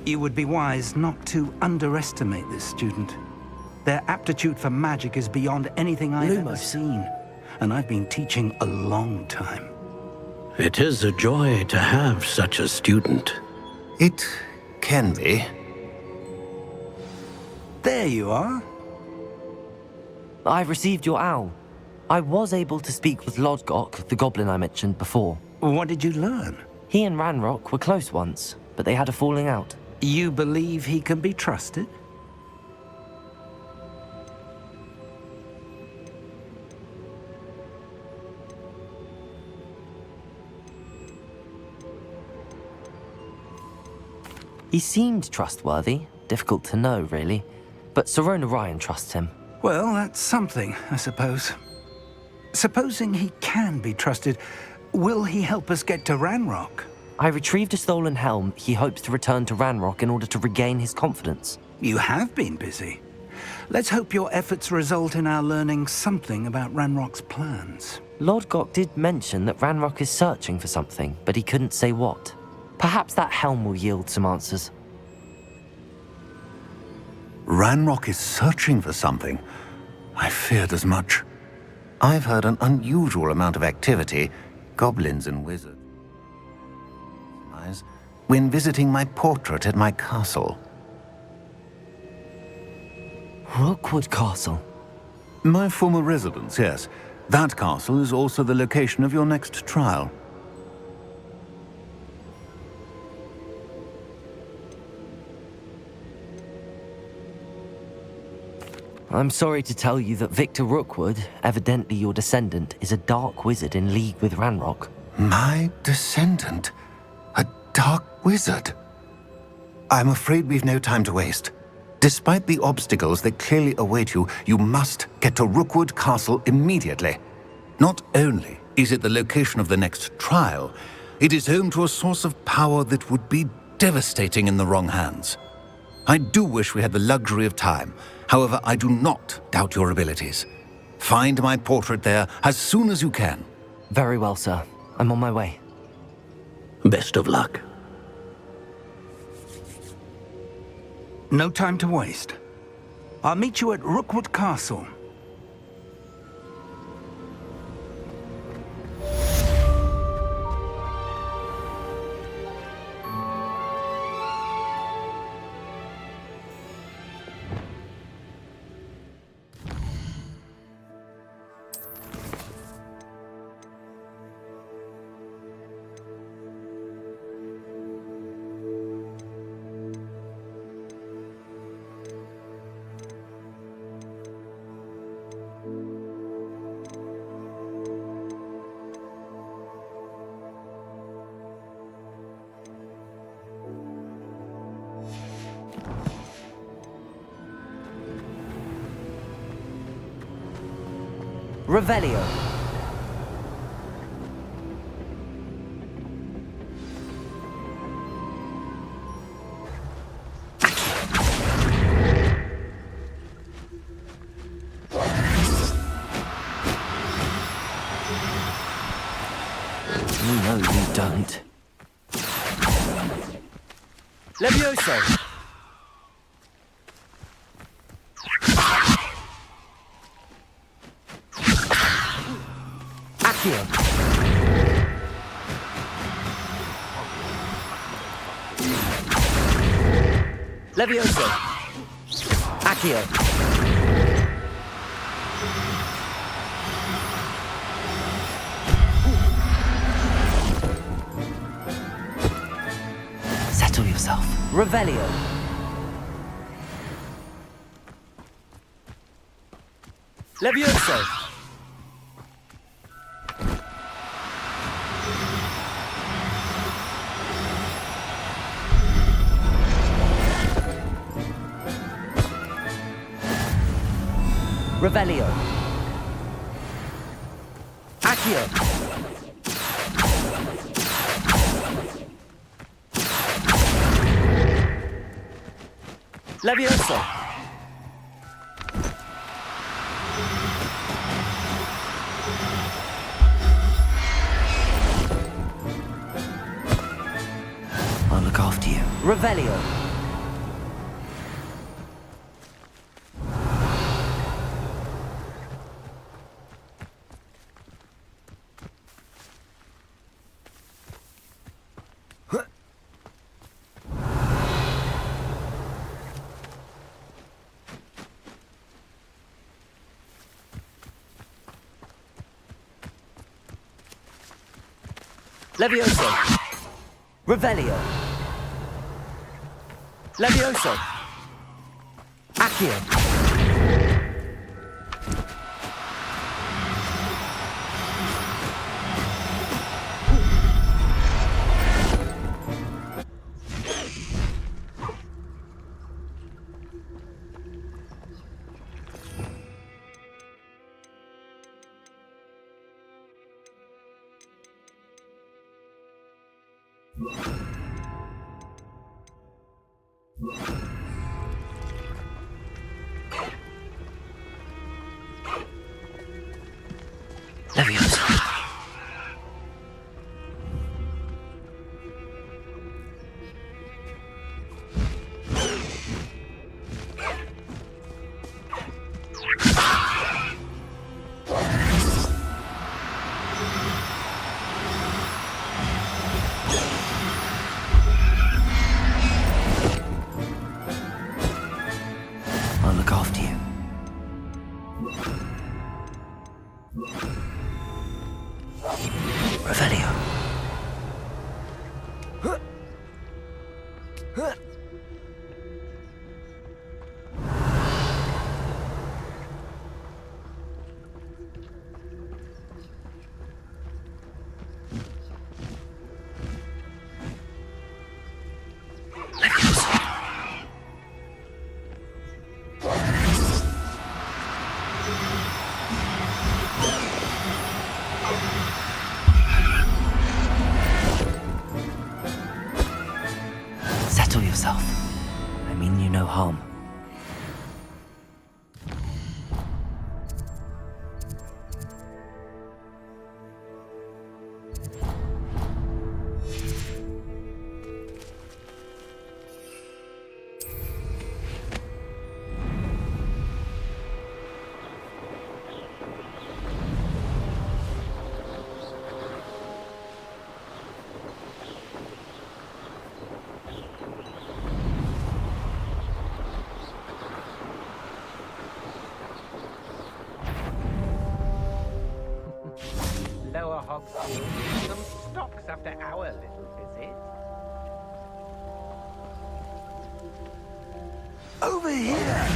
You would be wise not to underestimate this student. Their aptitude for magic is beyond anything I've ever seen, and I've been teaching a long time. It is a joy to have such a student. It can be. There you are. I've received your owl. I was able to speak with Lodgok, the goblin I mentioned before. What did you learn? He and Ranrock were close once, but they had a falling out. You believe he can be trusted? He seemed trustworthy. Difficult to know, really. But Sirona Ryan trusts him. Well, that's something, I suppose. Supposing he can be trusted, will he help us get to Ranrock? I retrieved a stolen helm. He hopes to return to Ranrock in order to regain his confidence. You have been busy. Let's hope your efforts result in our learning something about Ranrock's plans. Lodgok did mention that Ranrock is searching for something, but he couldn't say what. Perhaps that helm will yield some answers. Ranrock is searching for something. I feared as much. I've heard an unusual amount of activity, goblins and wizards, when visiting my portrait at my castle. Rookwood Castle? My former residence, yes. That castle is also the location of your next trial. I'm sorry to tell you that Victor Rookwood, evidently your descendant, is a dark wizard in league with Ranrock. My descendant? A dark wizard? I'm afraid we've no time to waste. Despite the obstacles that clearly await you, you must get to Rookwood Castle immediately. Not only is it the location of the next trial, it is home to a source of power that would be devastating in the wrong hands. I do wish we had the luxury of time. However, I do not doubt your abilities. Find my portrait there as soon as you can. Very well, sir. I'm on my way. Best of luck. No time to waste. I'll meet you at Rookwood Castle. Revelio. No, you don't. Levioso! Accio! Levioso! Accio! Settle yourself. Revelio. Levioso. Revelio. Accio. Levioso. I'll look after you. Revelio. Levioso. Revelio. Levioso. Accio. Levioso. I'll look after you. Revelio. Settle yourself. I mean you no harm. Lower Hogwarts. Some stocks after our little visit. Over here!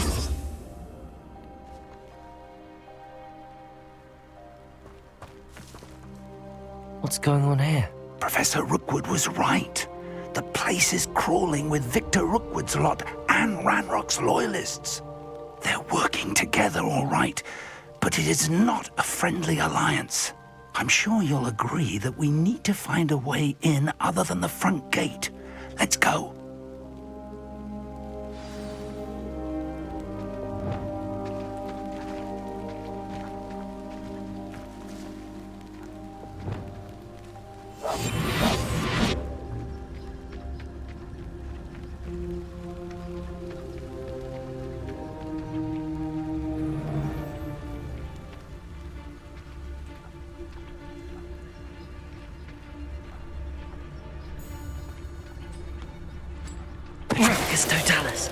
What's going on here? Professor Rookwood was right. The place is crawling with Victor Rookwood's lot and Ranrock's loyalists. They're working together, all right, but it is not a friendly alliance. I'm sure you'll agree that we need to find a way in other than the front gate. Let's go. It's Totalis.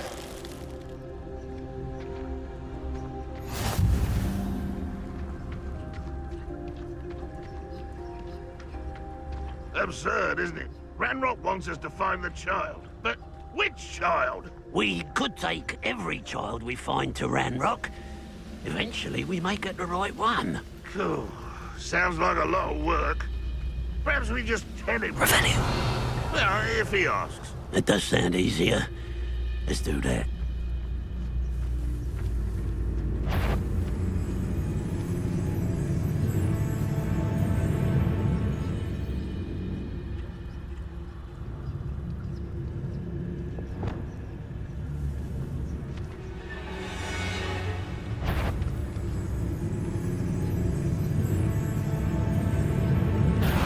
Absurd, isn't it? Ranrock wants us to find the child. But which child? We could take every child we find to Ranrock. Eventually, we may get the right one. Cool. Sounds like a lot of work. Perhaps we just tell him. Revelio. Well, if he asks. It does sound easier. Let's do that.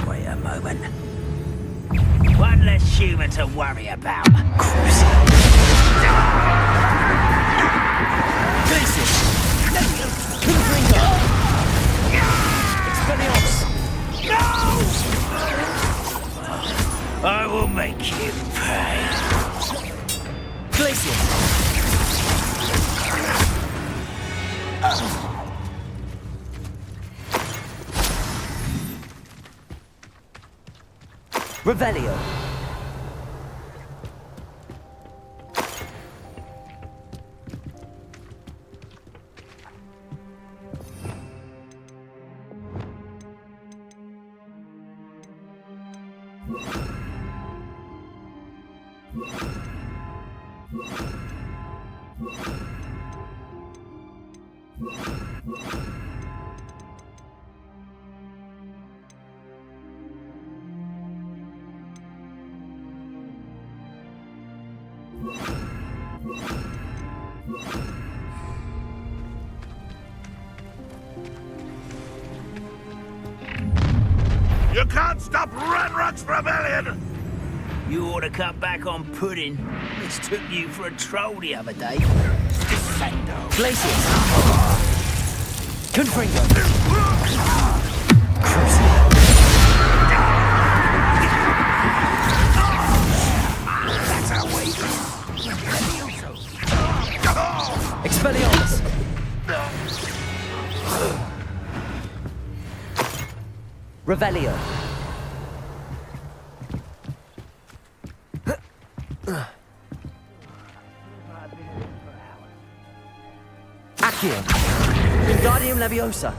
Wait a moment. One less human to worry about. I will make you pay. Glacier. Revelio. You can't stop Ranrock's rebellion! You ought to cut back on pudding. This took you for a troll the other day. Defendo. Glacius. Confringo. That's our way. Expelliarmus. Revelio. Accio. Wingardium Leviosa.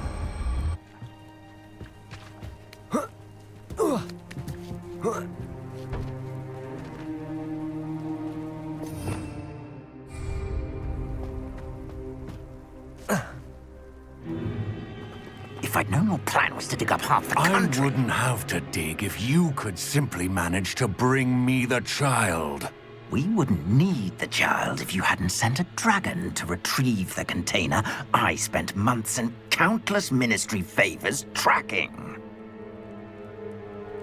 If I'd known your plan was to dig up half the I country... wouldn't have to dig if you could simply manage to bring me the child. We wouldn't need the child if you hadn't sent a dragon to retrieve the container I spent months and countless ministry favors tracking.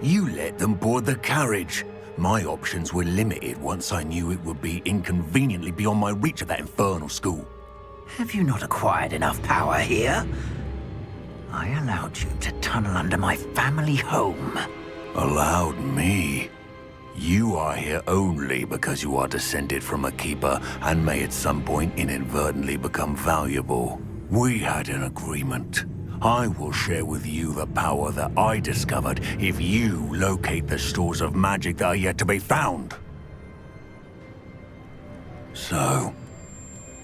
You let them board the carriage. My options were limited once I knew it would be inconveniently beyond my reach at that infernal school. Have you not acquired enough power here? I allowed you to tunnel under my family home. Allowed me? You are here only because you are descended from a keeper and may at some point inadvertently become valuable. We had an agreement. I will share with you the power that I discovered if you locate the stores of magic that are yet to be found. So,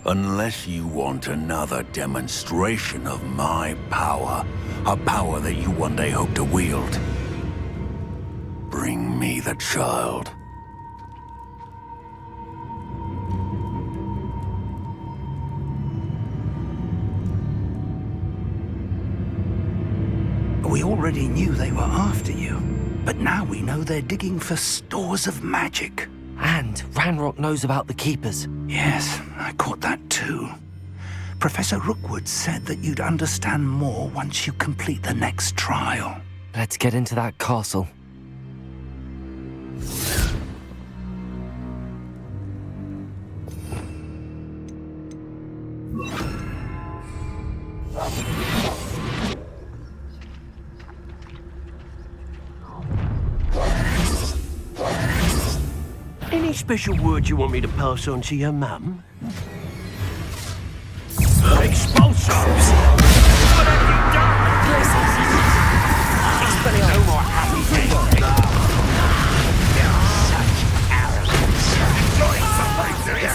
unless you want another demonstration of my power, a power that you one day hope to wield, bring me the child. We already knew they were after you, but now we know they're digging for stores of magic. And Ranrock knows about the Keepers. Yes, I caught that too. Professor Rookwood said that you'd understand more once you complete the next trial. Let's get into that castle. Any special word you want me to pass on to your mum? Expulsos! What have you done? No more happy days. Such arrogance. Enjoying something, do you?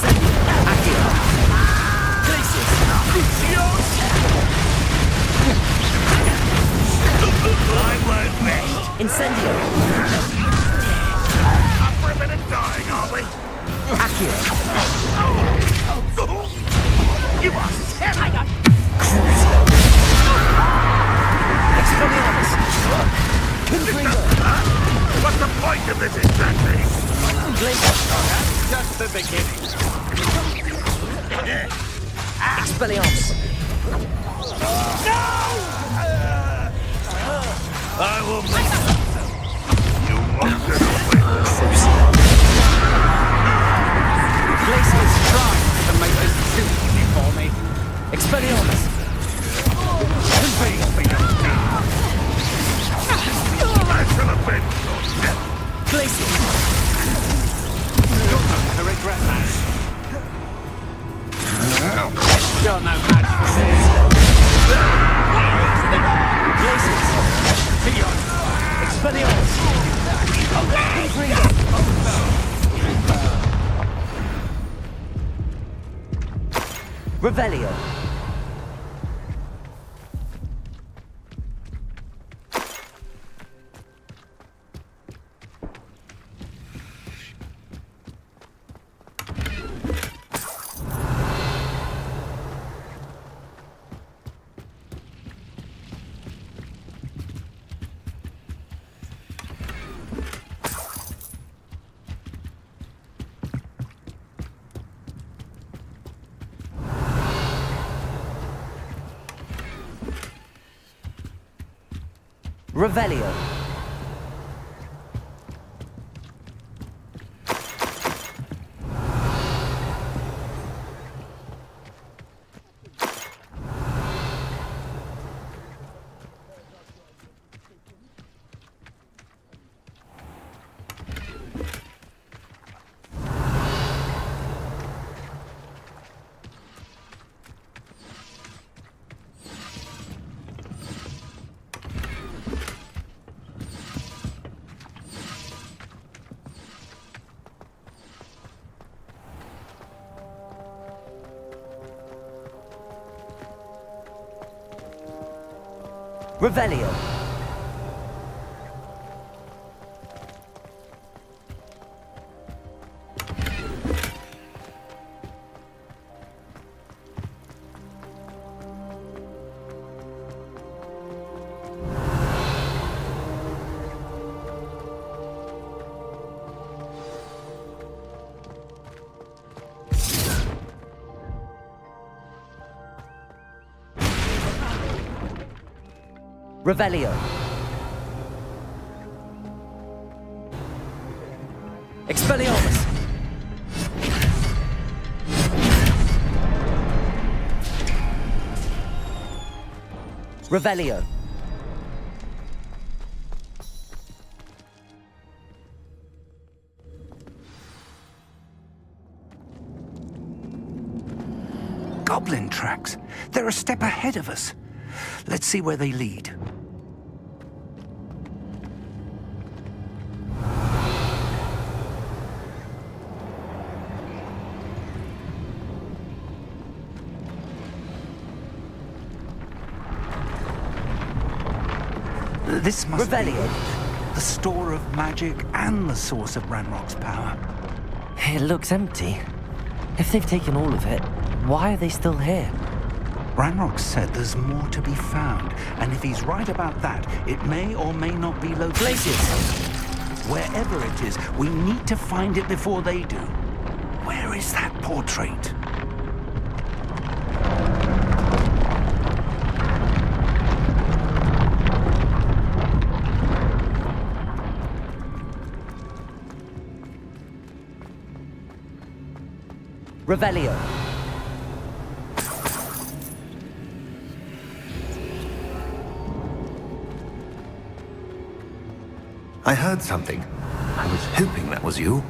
I won't rest. Incendio. Up for a minute dying, are we? Accio. You are terrible! Expelliarmus. Confringo. What's the point of this exactly? Glacius. Just the beginning. Expelliarmus. I will make you wanted away. Glacius. Try to make this too easy for me. Expelliarmus. Confringo. I shall have been your death. Glacius. You're not to regret that. You're no match for me. Glacius. Beyond. Expelliarmus. Revelio. Revelio. Revelio. Revelio. Expelliarmus. Revelio. Goblin tracks. They're a step ahead of us. Let's see where they lead. This must be the store of magic and the source of Ranrock's power. It looks empty. If they've taken all of it, why are they still here? Ranrock said there's more to be found, and if he's right about that, it may or may not be located. Wherever it is, we need to find it before they do. Where is that portrait? Revelio. I heard something. I was hoping that was you.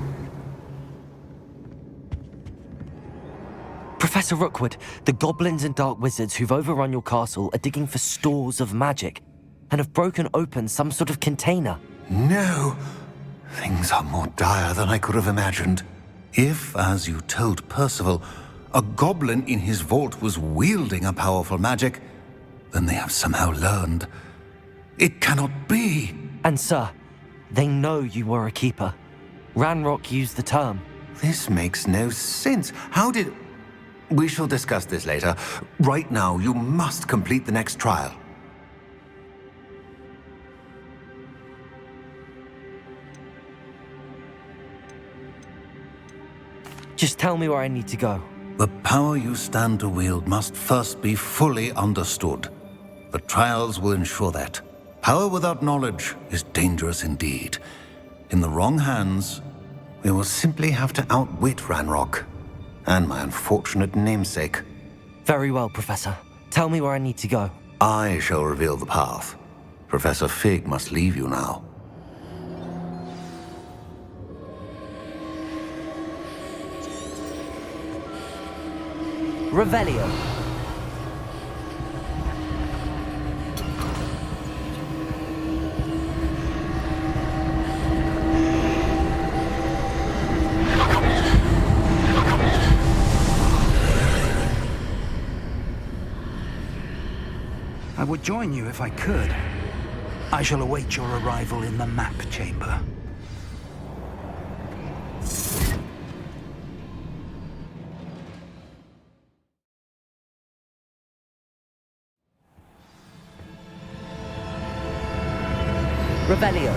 Professor Rookwood, the goblins and dark wizards who've overrun your castle are digging for stores of magic and have broken open some sort of container. No. Things are more dire than I could have imagined. If, as you told Percival, a goblin in his vault was wielding a powerful magic, then they have somehow learned. It cannot be. And sir, they know you were a keeper. Ranrock used the term. This makes no sense. How did... We shall discuss this later. Right now, you must complete the next trial. Just tell me where I need to go. The power you stand to wield must first be fully understood. The trials will ensure that. Power without knowledge is dangerous indeed. In the wrong hands, we will simply have to outwit Ranrock and my unfortunate namesake. Very well, Professor. Tell me where I need to go. I shall reveal the path. Professor Fig must leave you now. Revelio. would join you if I could. I shall await your arrival in the map chamber. Revelio.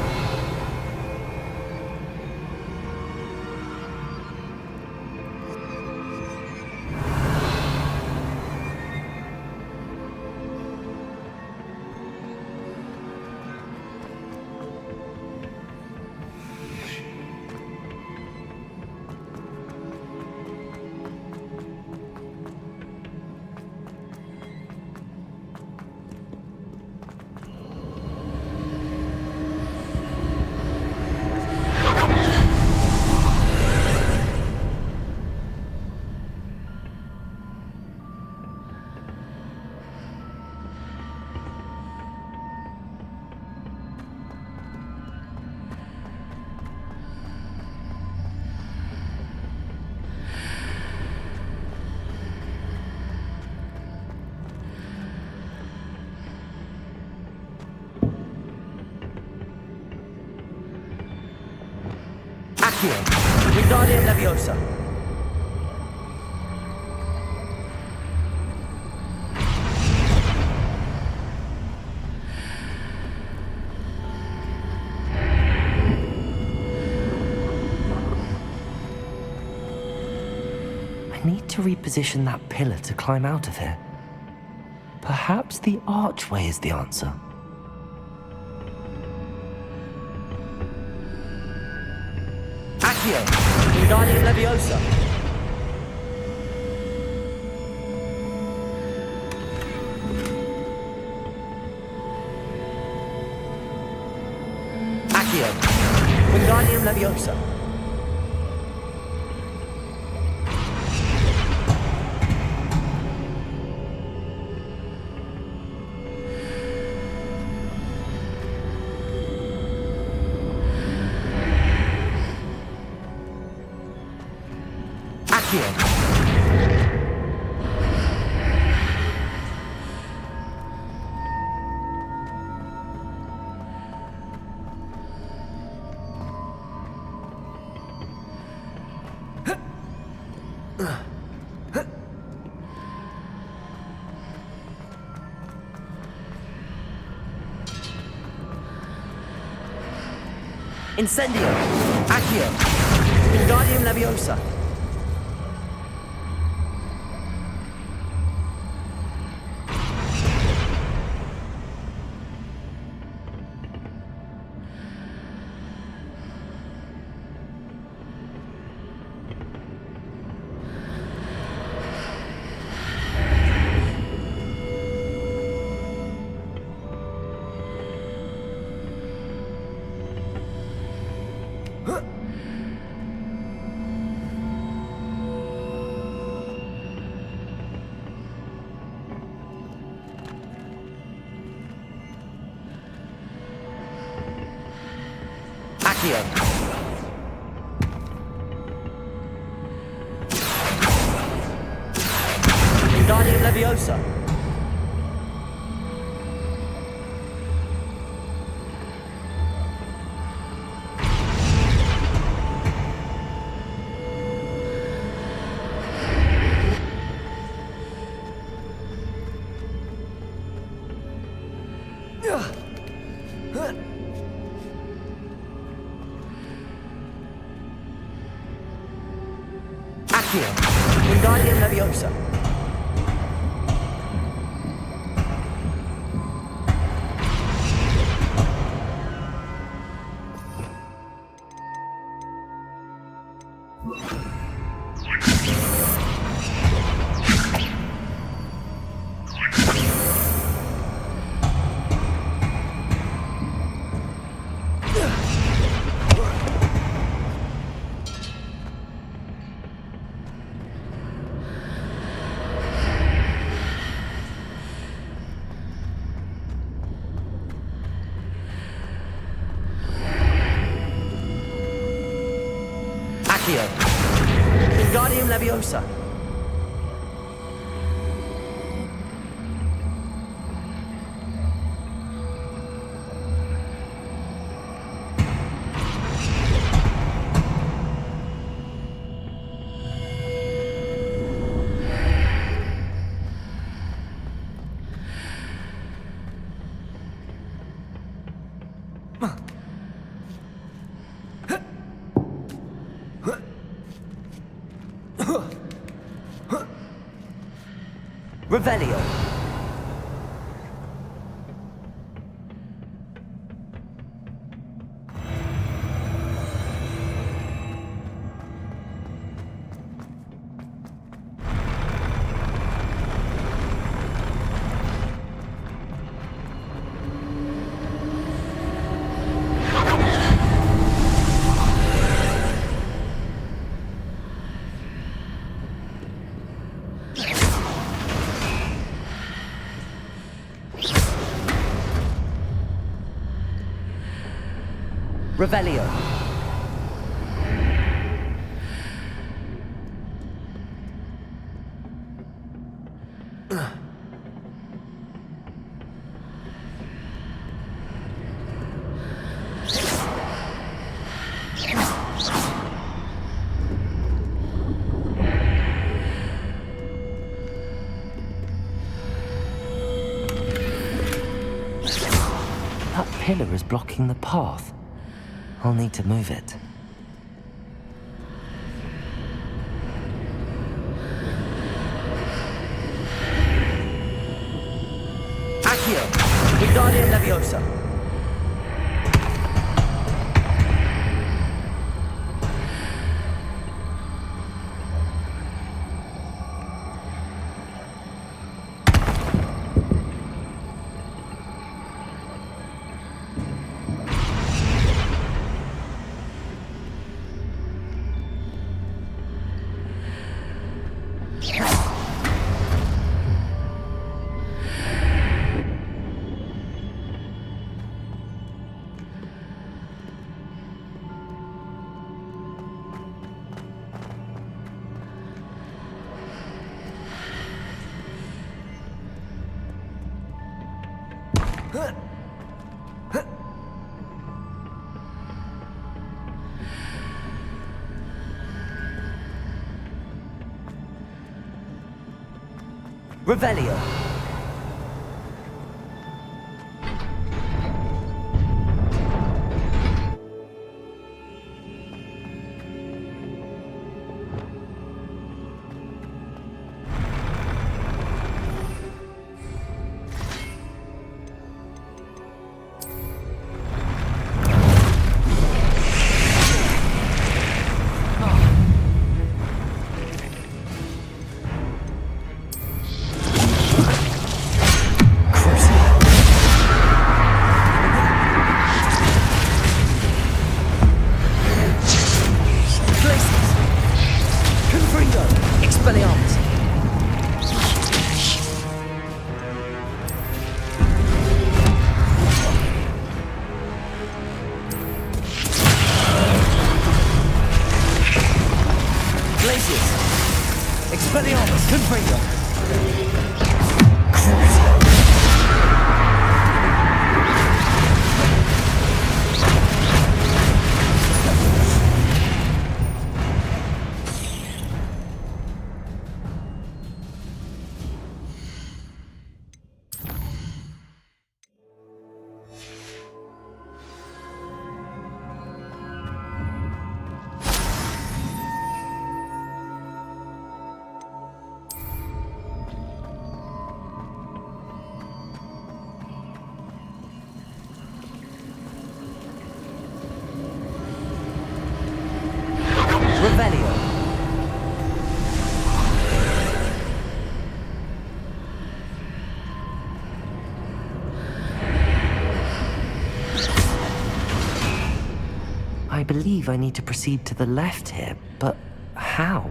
Accio. Wingardium Leviosa. I need to reposition that pillar to climb out of here. Perhaps the archway is the answer. Accio. Wingardium Leviosa. Accio. Wingardium Leviosa. Accio. Incendio. Accio. Wingardium Leviosa. Accio. Wingardium Leviosa. Accio. Wingardium Leviosa. Accio. Wingardium Leviosa. Revelio. Revelio. That pillar is blocking the path. I'll need to move it. Accio! Wingardium Leviosa! Revelio. Expelliarmus, Confringo! Revelio. I believe I need to proceed to the left here, but how?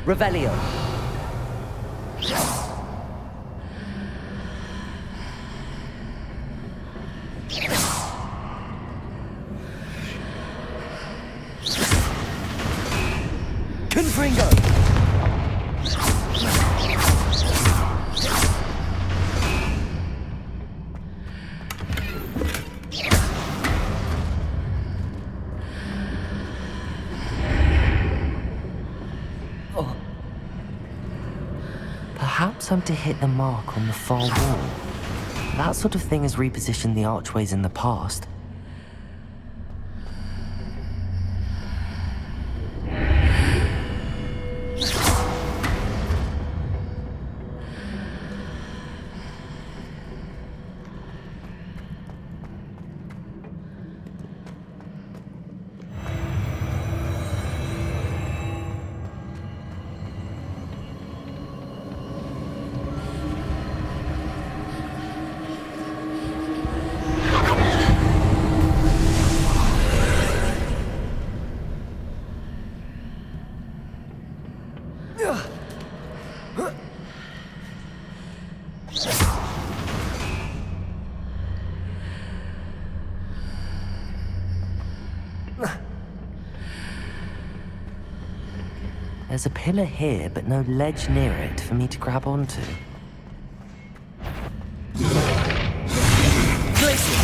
Revelio. Confringo. Perhaps I'm to hit the mark on the far wall. That sort of thing has repositioned the archways in the past. There's a pillar here, but no ledge near it for me to grab onto. Glacier!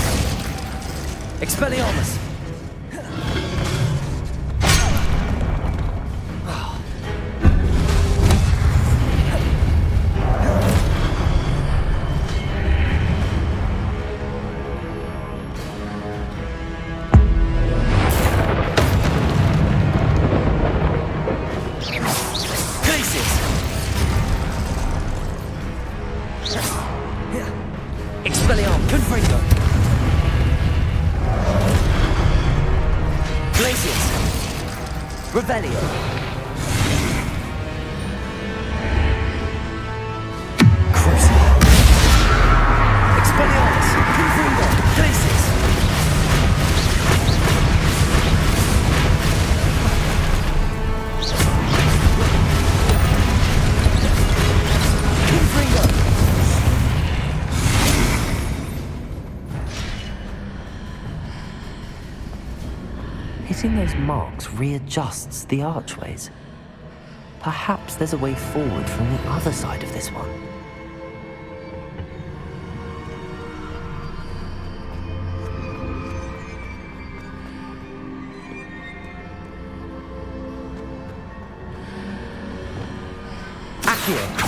Expelliarmus! Expelliarm, Confringo! Glacius! Revelio! Crucible! Expelliarmus! Confringo! Glacius! Confringo! Hitting those marks readjusts the archways. Perhaps there's a way forward from the other side of this one. Accio!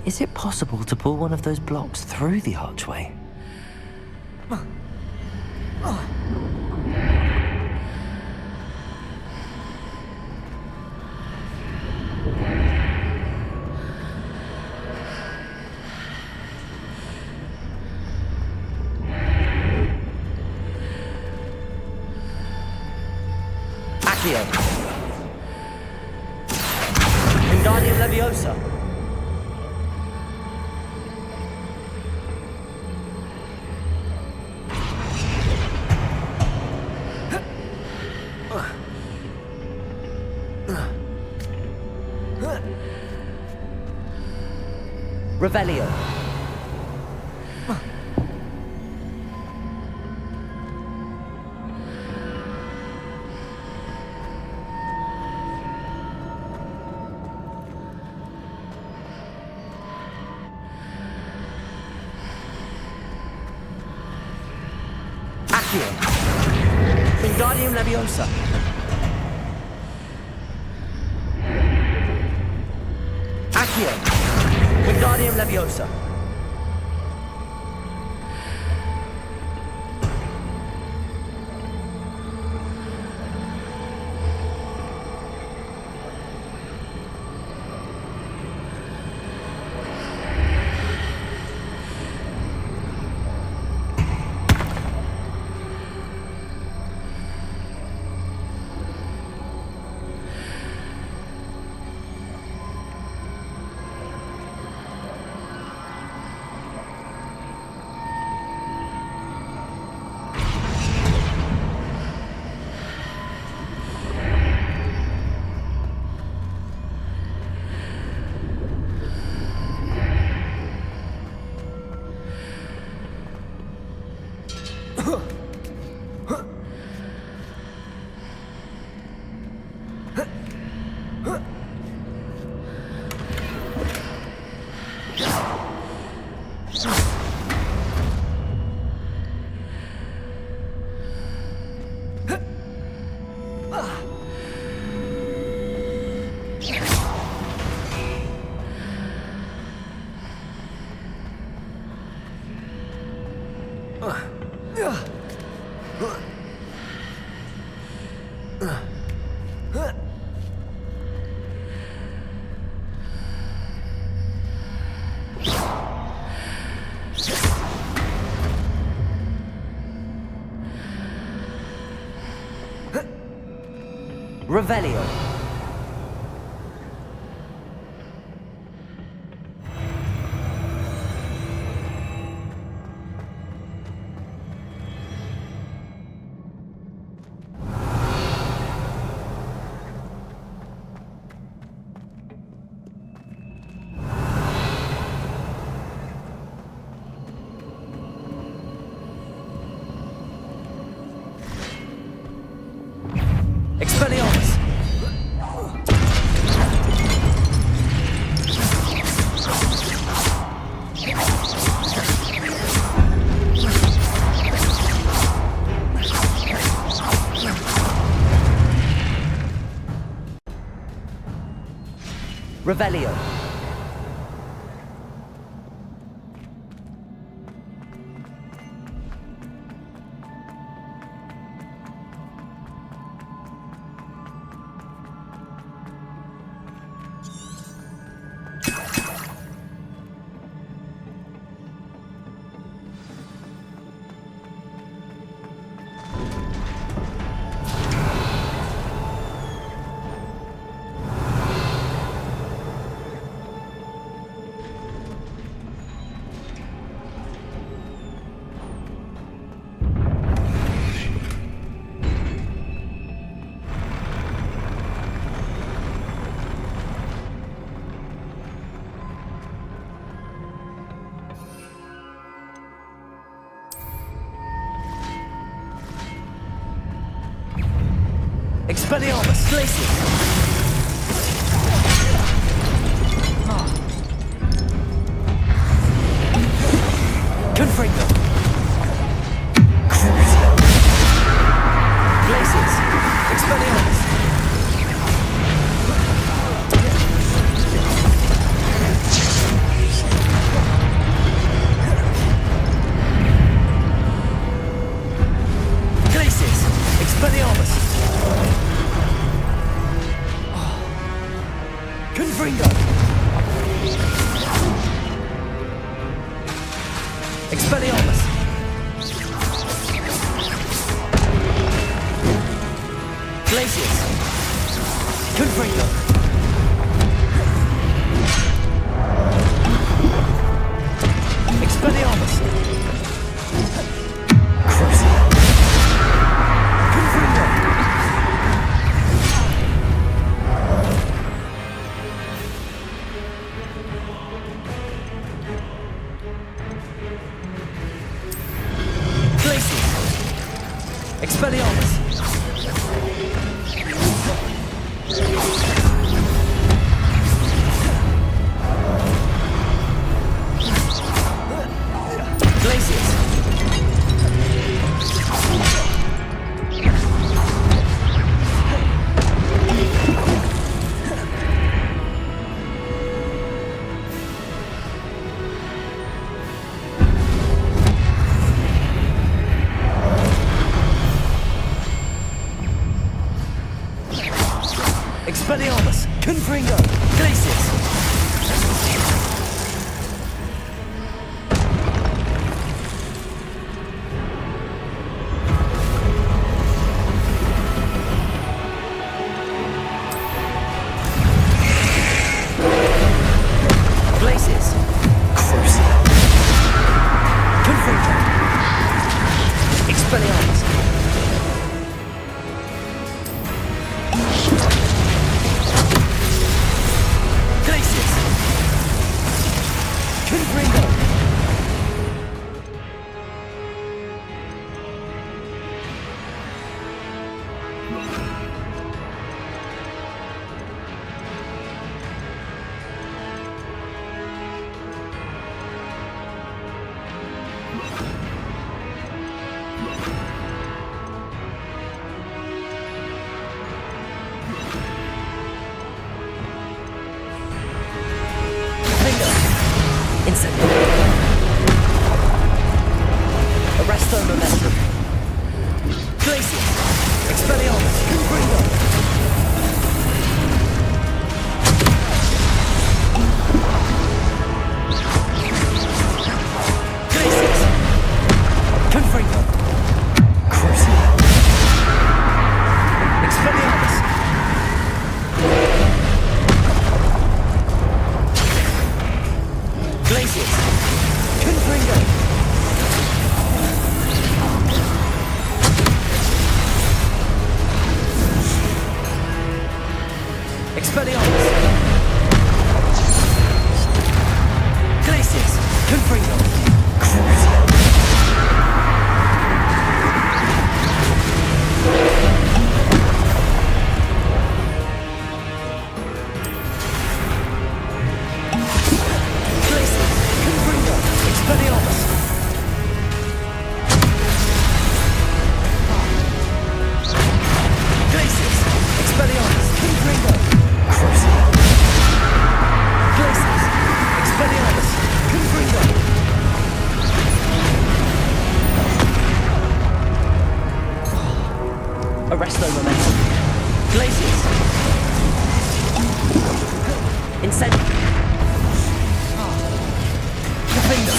Is it possible to pull one of those blocks through the archway? Accio! Wingardium Leviosa! Revelio. Accio. Wingardium Leviosa. Accio. Wingardium Leviosa. Revelio. Expelliarmus! Revelio. Expelliarmus! Glacius! Confringo! Crucio! Glacius! Expelliarmus! Glacius! Expelliarmus! Confringo! Expelliarmus! Glacius! Confringo! Expelliarmus! Crucio! Confringo! Glacius! Expelliarmus! Glacius! Expelliarmus! Confringo! Glacius! Glacius! Crucio! Confringo! Expelliarmus! Glacius! Confringo! Arresto momentum. Glacius. Expelliarmus. Confringo. Glacius. Confringo. Crucial. Expelliarmus. Glacius. Confringo. Expelliarmus. Glacius. Confringo. Crucial. Glacius. Confringo. Expelliarmus. Glacius. Expelliarmus. Confringo. Crucial. Glacius. Expelliarmus. Confringo. Arresto momentum. Glacius. Incendio. Confringo.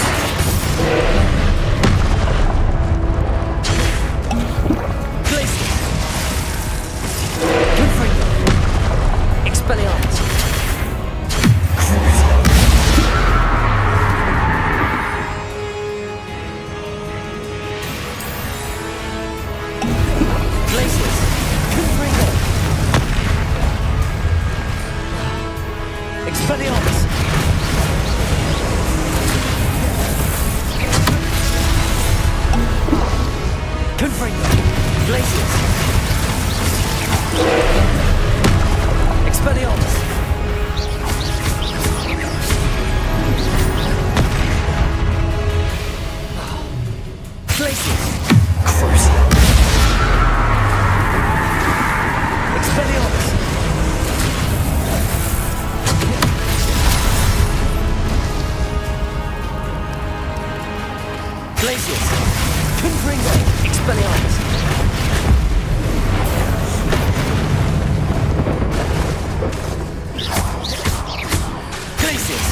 Glacius. Confringo. Expelliarmus. Crucial. Glacius. Confringo. Expelliarmus. Confringo. Glacius. Expelliarmus. Glacius. Crucial. Expelliarmus. Glacius. Confringo. Expelliarmus. Glacius.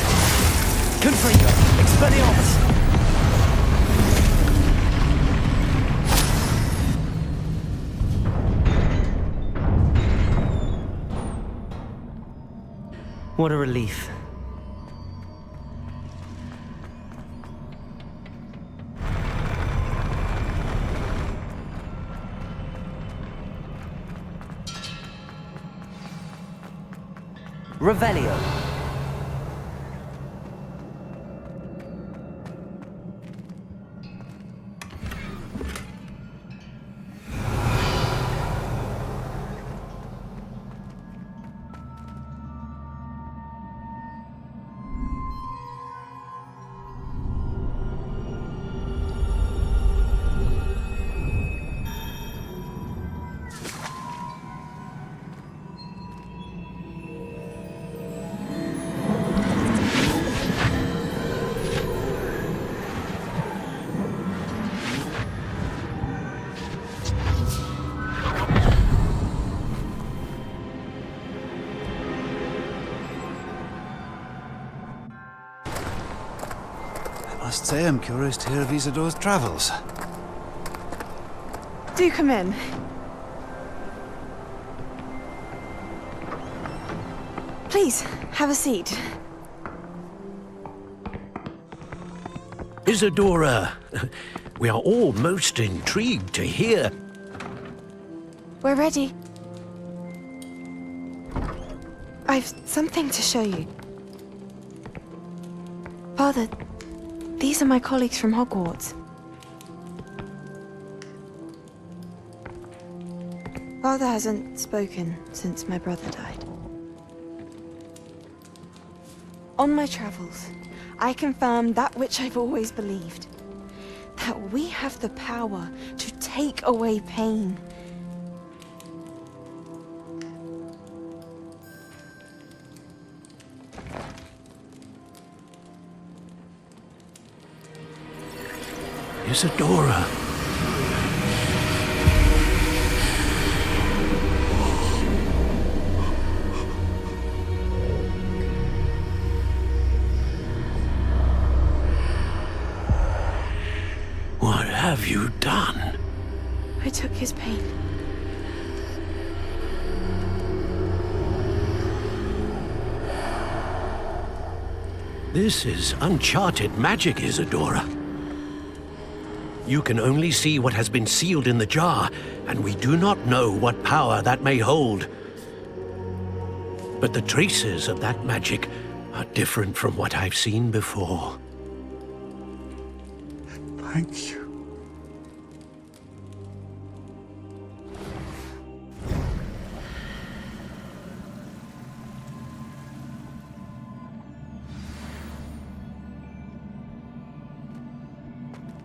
Confringo. Expelliarmus. What a relief. Revelio. I must say I'm curious to hear of Isidore's travels. Do come in. Please, have a seat. Isadora, we are all most intrigued to hear. We're ready. I've something to show you. Father, these are my colleagues from Hogwarts. Father hasn't spoken since my brother died. On my travels, I confirmed that which I've always believed. That we have the power to take away pain. Isadora, done? I took his pain. This is uncharted magic, Isadora. You can only see what has been sealed in the jar, and we do not know what power that may hold. But the traces of that magic are different from what I've seen before. Thank you.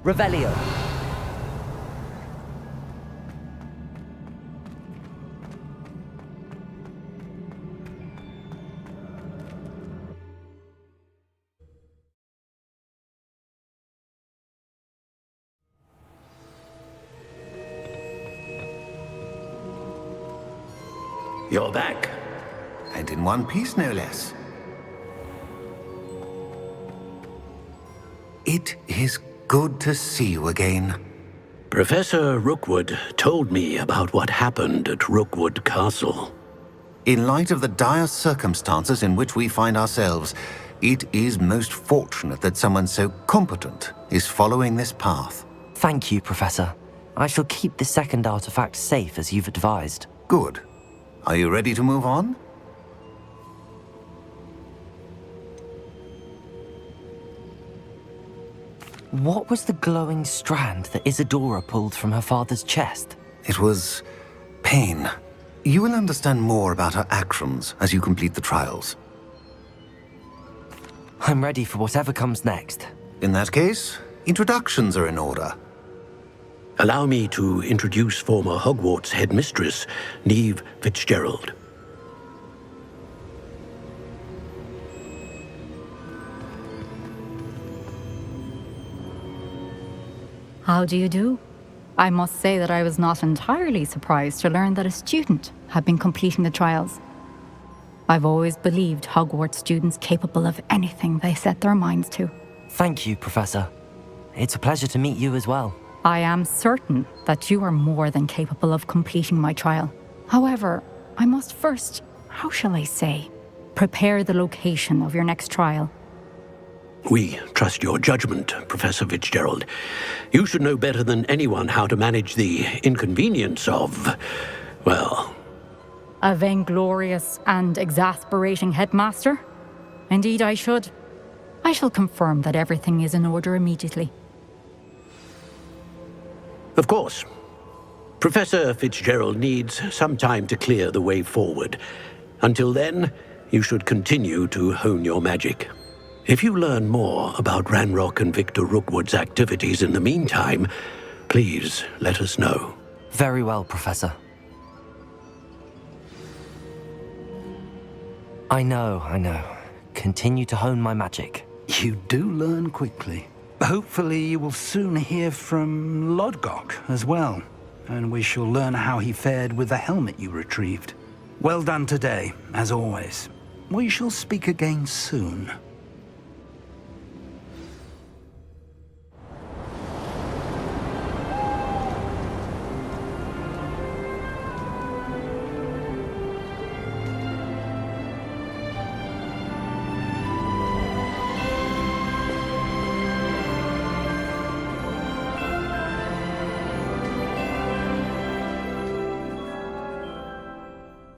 Revelio. You're back. And in one piece, no less. It is good to see you again. Professor Rookwood told me about what happened at Rookwood Castle. In light of the dire circumstances in which we find ourselves, it is most fortunate that someone so competent is following this path. Thank you, Professor. I shall keep the second artifact safe as you've advised. Good. Are you ready to move on? What was the glowing strand that Isadora pulled from her father's chest? It was pain. You will understand more about her actions as you complete the trials. I'm ready for whatever comes next. In that case, introductions are in order. Allow me to introduce former Hogwarts headmistress, Neve Fitzgerald. How do you do? I must say that I was not entirely surprised to learn that a student had been completing the trials. I've always believed Hogwarts students capable of anything they set their minds to. Thank you, Professor. It's a pleasure to meet you as well. I am certain that you are more than capable of completing my trial. However, I must first, how shall I say, prepare the location of your next trial. We trust your judgment, Professor Fitzgerald. You should know better than anyone how to manage the inconvenience of, well... A vainglorious and exasperating headmaster? Indeed I should. I shall confirm that everything is in order immediately. Of course. Professor Fitzgerald needs some time to clear the way forward. Until then, you should continue to hone your magic. If you learn more about Ranrock and Victor Rookwood's activities in the meantime, please let us know. Very well, Professor. I know. Continue to hone my magic. You do learn quickly. Hopefully you will soon hear from Lodgok as well, and we shall learn how he fared with the helmet you retrieved. Well done today, as always. We shall speak again soon.